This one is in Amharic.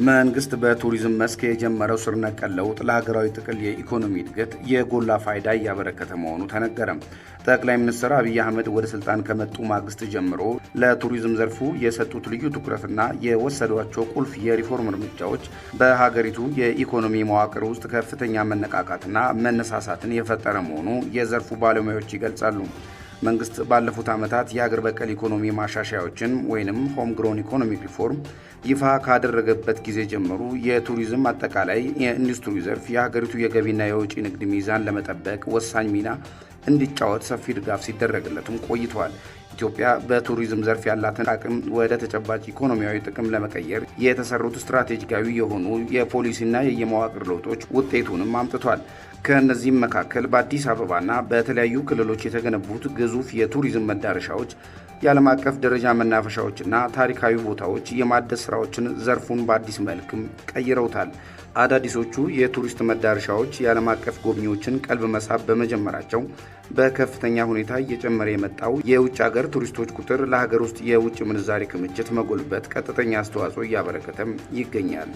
መንግስት በቱሪዝም መስክ የጀመረው ስር ነቀል ለውጥ ለሀገራዊ ጥቅል የኢኮኖሚ እድገት የጎላ ፋይዳ እያበረከተ መሆኑ ተነገረ። ጠቅላይ ሚኒስትር አብይ አህመድ ወደ ስልጣን ከመጡ ማግስት ጀምሮ ለቱሪዝም ዘርፉ የሰጡት ልዩ ትኩረትና የወሰዷቸው ቁልፍ የሪፎርም እርምጃዎች በሀገሪቱ የኢኮኖሚ መዋቅር ውስጥ ከፍተኛ መነቃቃትና መነሳሳትን የፈጠረ መሆኑ የዘርፉ ባለሙያዎች ይገልጻሉ። መንግስት ባለፉት ዓመታት የሀገር በቀል ኢኮኖሚ ማሻሻያዎችን ወይንም ሆም ግሮን ኢኮኖሚክ ሪፎርም ይፋ ካደረገበት ጊዜ ጀምሮ የቱሪዝም አጠቃላይ የኢንዱስትሪ ዘርፍ የሀገሪቱ የገቢና የወጪ ንግድ ሚዛን ለመጠበቅ ወሳኝ ሚና እንዲጫወት ሰፊ ድጋፍ ሲደረግለትም ቆይቷል። ኢትዮጵያ በቱሪዝም ዘርፍ ያላትን አቅም ወደ ተጨባጭ ኢኮኖሚያዊ ጥቅም ለመቀየር የተሰሩት ስትራቴጂካዊ የሆኑ የፖሊሲና የመዋቅር ለውጦች ውጤቱንም አምጥቷል። ከእነዚህም መካከል በአዲስ አበባና በተለያዩ ክልሎች የተገነቡት ግዙፍ የቱሪዝም መዳረሻዎች፣ የዓለም አቀፍ ደረጃ መናፈሻዎችና ታሪካዊ ቦታዎች የማደስ ስራዎችን ዘርፉን በአዲስ መልክም ቀይረውታል። አዳዲሶቹ የቱሪስት መዳረሻዎች የዓለም አቀፍ ጎብኚዎችን ቀልብ መሳብ በመጀመራቸው በከፍተኛ ሁኔታ እየጨመረ የመጣው የውጭ ሀገር ቱሪስቶች ቁጥር ለሀገር ውስጥ የውጭ ምንዛሪ ክምችት መጎልበት ቀጥተኛ አስተዋጽኦ እያበረከተም ይገኛል።